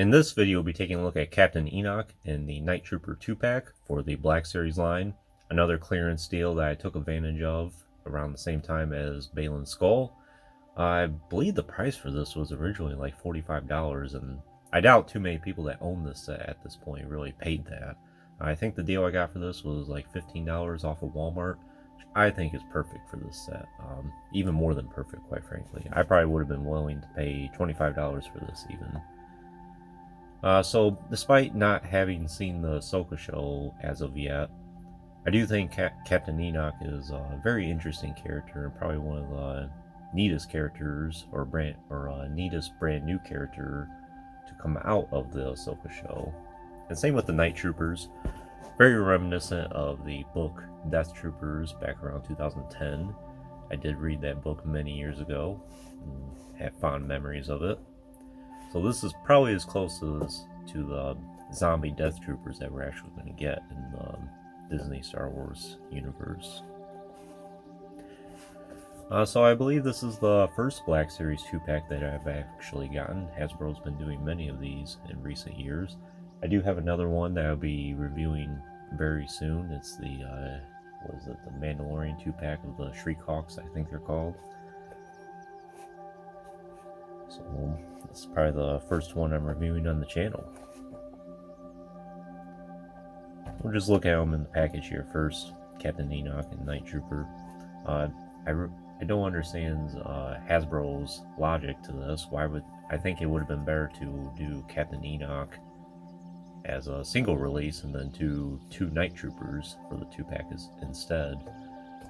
In this video, we'll be taking a look at Captain Enoch in the Night Trooper 2-pack for the Black Series line. Another clearance deal that I took advantage of around the same time as Balin's Skull. I believe the price for this was originally like $45, and I doubt too many people that own this set at this point really paid that. I think the deal I got for this was like $15 off of Walmart, which I think is perfect for this set. Even more than perfect, quite frankly. I probably would have been willing to pay $25 for this even. So, despite not having seen the Ahsoka show as of yet, I do think Captain Enoch is a very interesting character and probably one of the neatest characters or neatest brand new character to come out of the Ahsoka show. And same with the Night Troopers, very reminiscent of the book Death Troopers back around 2010. I did read that book many years ago and have fond memories of it. So this is probably as close as to the zombie Death Troopers that we're actually going to get in the Disney Star Wars universe. So I believe this is the first Black Series 2-pack that I've actually gotten. Hasbro's been doing many of these in recent years. I do have another one that I'll be reviewing very soon. It's the, the Mandalorian 2-pack of the Shriek Hawks, I think they're called. So this is probably the first one I'm reviewing on the channel. We'll just look at them in the package here first. Captain Enoch and Night Trooper. I don't understand Hasbro's logic to this. I think it would have been better to do Captain Enoch as a single release and then two Night Troopers for the 2-pack instead.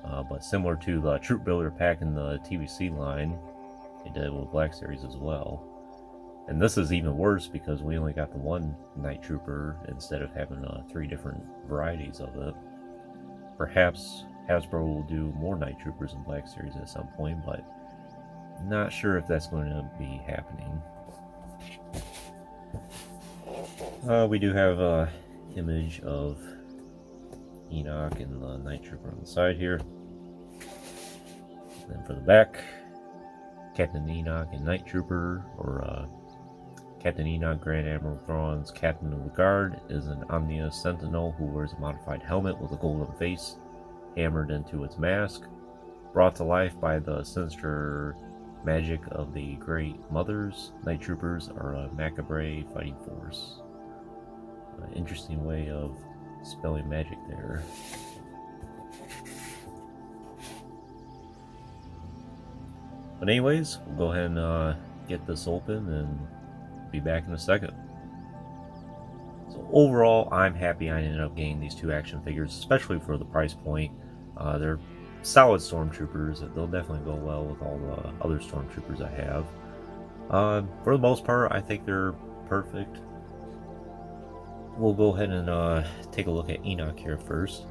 But similar to the Troop Builder pack in the TVC line, they did with Black Series as well. And this is even worse because we only got the one Night Trooper instead of having 3 different varieties of it. Perhaps Hasbro will do more Night Troopers in Black Series at some point, but not sure if that's going to be happening. We do have an image of Enoch and the Night Trooper on the side here. And then for the back, Captain Enoch and Night Trooper, or Captain Enoch, Grand Admiral Thrawn's Captain of the Guard, is an Omnia Sentinel who wears a modified helmet with a golden face hammered into its mask. Brought to life by the sinister magic of the Great Mothers, Night Troopers are a macabre fighting force. Interesting way of spelling magic there. But anyways, we'll go ahead and get this open and be back in a second. So overall, I'm happy I ended up getting these 2 action figures, especially for the price point. They're solid stormtroopers. They'll definitely go well with all the other stormtroopers I have. For the most part, I think they're perfect. We'll go ahead and take a look at Enoch here first.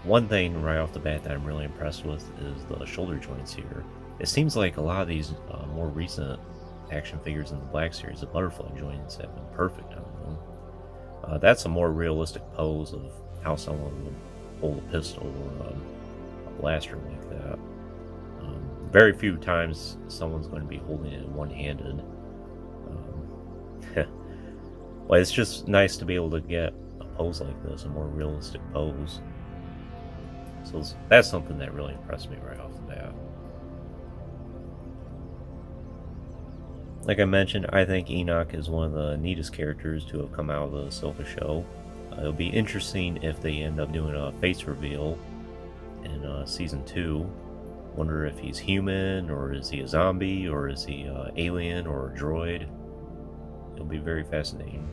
One thing right off the bat that I'm really impressed with is the shoulder joints here. It seems like a lot of these more recent action figures in the Black Series, the butterfly joints have been perfect on them. That's a more realistic pose of how someone would hold a pistol or a blaster like that. Very few times someone's going to be holding it one-handed. But it's just nice to be able to get a pose like this, a more realistic pose. So that's something that really impressed me right off the bat. Like I mentioned, I think Enoch is one of the neatest characters to have come out of the Ahsoka show. It'll be interesting if they end up doing a face reveal in Season 2. Wonder if he's human, or is he a zombie, or is he an alien, or a droid. It'll be very fascinating.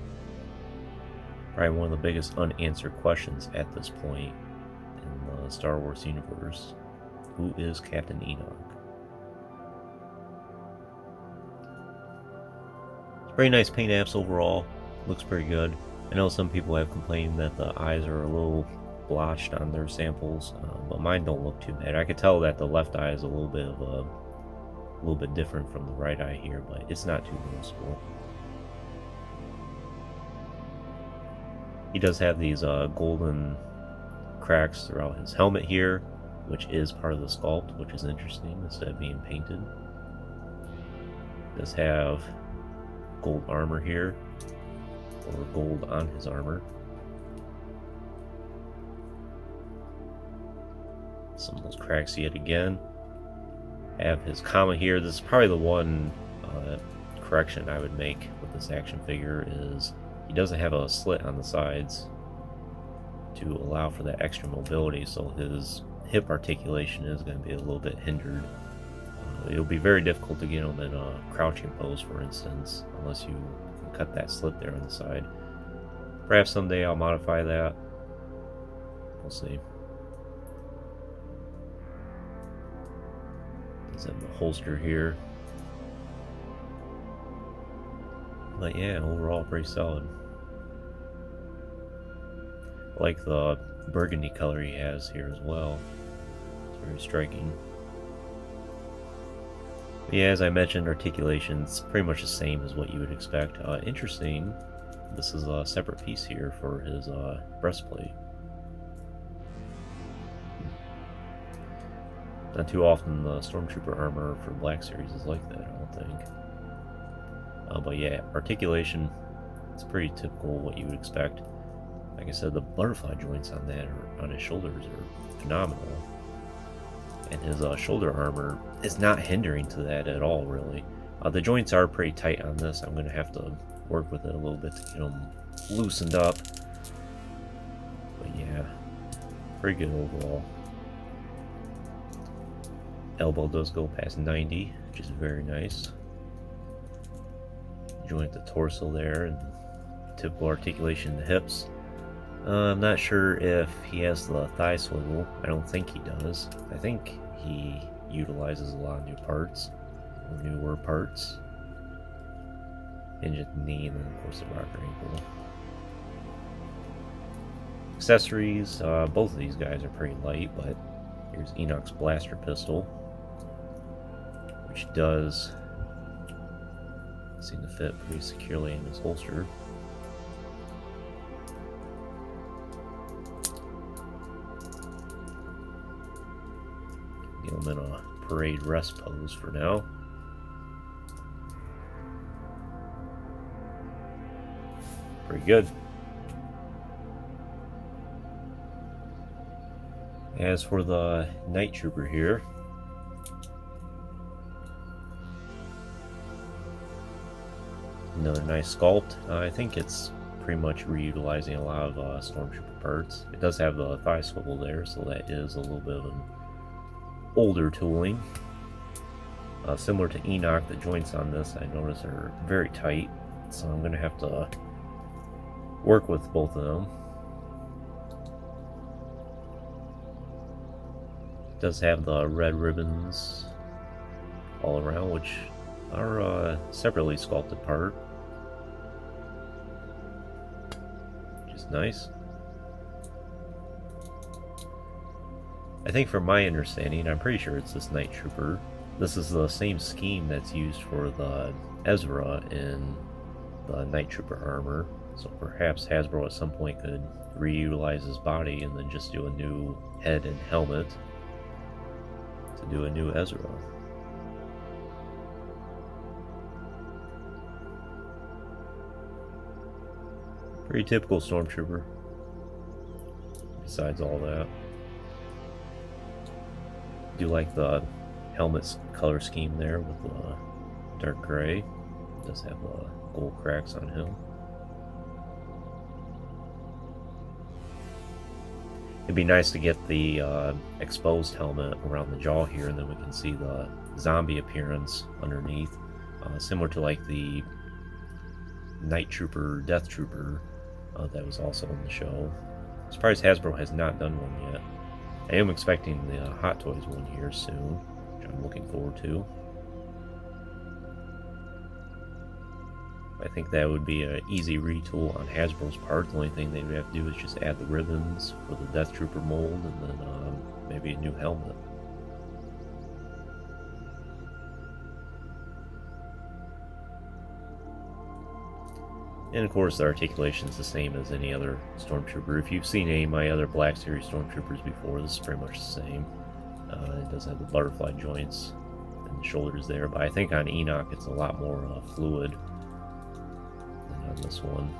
Probably one of the biggest unanswered questions at this point in the Star Wars universe. Who is Captain Enoch? Very nice paint apps overall. Looks pretty good. I know some people have complained that the eyes are a little blotched on their samples, but mine don't look too bad. I could tell that the left eye is a little bit different from the right eye here, but it's not too noticeable. He does have these golden cracks throughout his helmet here, which is part of the sculpt, which is interesting instead of being painted. He does have gold armor here, or gold on his armor. Some of those cracks yet again. Have his comma here. This is probably the one correction I would make with this action figure, is he doesn't have a slit on the sides to allow for that extra mobility, so his hip articulation is going to be a little bit hindered. It'll be very difficult to get him in a crouching pose, for instance, unless you can cut that slit there on the side. Perhaps someday I'll modify that. We'll see. He's in the holster here. But yeah, overall pretty solid. I like the burgundy color he has here as well. It's very striking. But yeah, as I mentioned, articulation's pretty much the same as what you would expect. Interesting, this is a separate piece here for his breastplate. Not too often the Stormtrooper armor for Black Series is like that, I don't think. But yeah, articulation, it's pretty typical what you would expect. Like I said, the butterfly joints on that, or on his shoulders, are phenomenal. And his shoulder armor is not hindering to that at all, really. The joints are pretty tight on this. I'm going to have to work with it a little bit to get them loosened up. But yeah, pretty good overall. Elbow does go past 90, which is very nice. Joint the torso there, and typical articulation in the hips. I'm not sure if he has the thigh swivel. I don't think he does. I think he utilizes a lot of new parts, or newer parts. Hinge at the knee, and then of course the rocker ankle. Accessories, both of these guys are pretty light, but here's Enoch's blaster pistol, which does seem to fit pretty securely in his holster. Get him in a parade rest pose for now. Pretty good. As for the Night Trooper here, another nice sculpt. I think it's pretty much reutilizing a lot of Stormtrooper parts. It does have the thigh swivel there, so that is a little bit of an older tooling. Similar to Enoch, the joints on this I notice are very tight, so I'm going to have to work with both of them. It does have the red ribbons all around, which are a separately sculpted part, which is nice. I think from my understanding, I'm pretty sure it's this Night Trooper. This is the same scheme that's used for the Ezra in the Night Trooper armor, so perhaps Hasbro at some point could reutilize his body and then just do a new head and helmet to do a new Ezra. Pretty typical Stormtrooper, besides all that. I do like the helmet's color scheme there with the dark gray. It does have gold cracks on him. It'd be nice to get the exposed helmet around the jaw here, and then we can see the zombie appearance underneath, similar to like the Night Trooper, Death Trooper that was also in the show. I'm surprised Hasbro has not done one yet. I am expecting the Hot Toys one here soon, which I'm looking forward to. I think that would be an easy retool on Hasbro's part. The only thing they would have to do is just add the ribbons for the Death Trooper mold, and then maybe a new helmet. And of course the articulation is the same as any other Stormtrooper. If you've seen any of my other Black Series Stormtroopers before, this is pretty much the same. It does have the butterfly joints and the shoulders there, but I think on Enoch it's a lot more fluid. this one.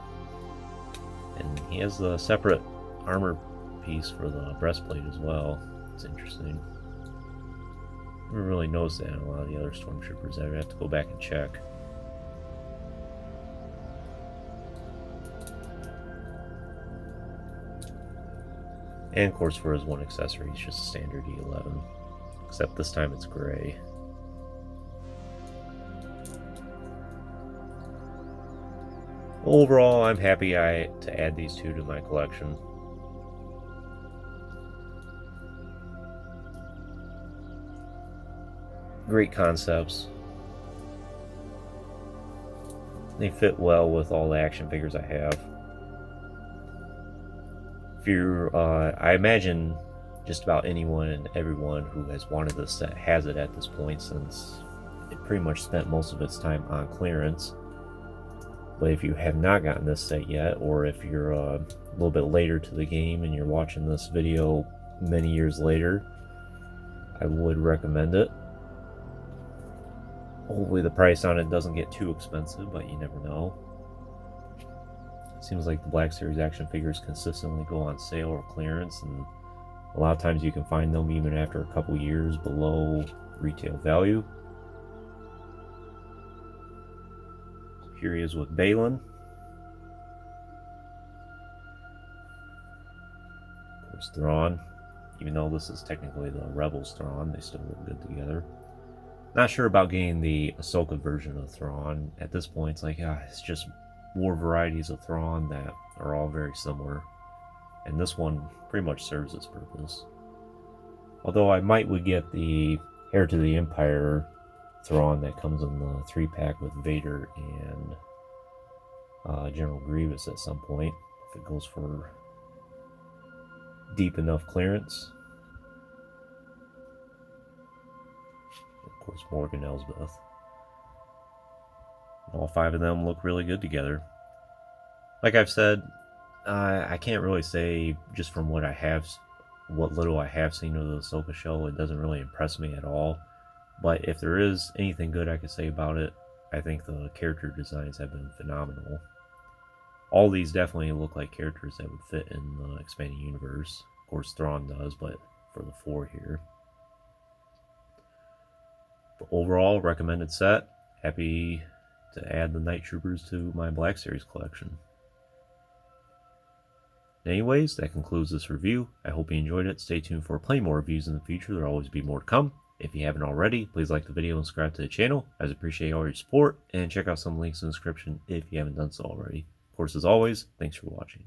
And he has the separate armor piece for the breastplate as well. It's interesting. Never really noticed that in a lot of the other stormtroopers. I would have to go back and check. And of course, for his one accessory, it's just a standard E11, except this time it's gray. Overall, I'm happy to add these two to my collection. Great concepts. They fit well with all the action figures I have. If you're, I imagine just about anyone and everyone who has wanted this set has it at this point, since it pretty much spent most of its time on clearance. But if you have not gotten this set yet, or if you're a little bit later to the game and you're watching this video many years later, I would recommend it. Hopefully the price on it doesn't get too expensive, but you never know. It seems like the Black Series action figures consistently go on sale or clearance, and a lot of times you can find them even after a couple years below retail value. Here he is with Balin. Of course, Thrawn. Even though this is technically the Rebels Thrawn, they still look good together. Not sure about getting the Ahsoka version of Thrawn. At this point, it's like, it's just more varieties of Thrawn that are all very similar. And this one pretty much serves its purpose. Although I would get the Heir to the Empire Thrawn that comes in the 3-pack with Vader and General Grievous at some point, if it goes for deep enough clearance. Of course, Morgan Elsbeth. All 5 of them look really good together. Like I've said, I can't really say, just from what little I have seen of the Ahsoka show, it doesn't really impress me at all. But if there is anything good I could say about it, I think the character designs have been phenomenal. All these definitely look like characters that would fit in the expanding universe. Of course, Thrawn does, but for the 4 here. But overall, recommended set. Happy to add the Night Troopers to my Black Series collection. Anyways, that concludes this review. I hope you enjoyed it. Stay tuned for plenty more reviews in the future. There will always be more to come. If you haven't already, please like the video and subscribe to the channel. I appreciate all your support, and check out some links in the description if you haven't done so already. Of course, as always, thanks for watching.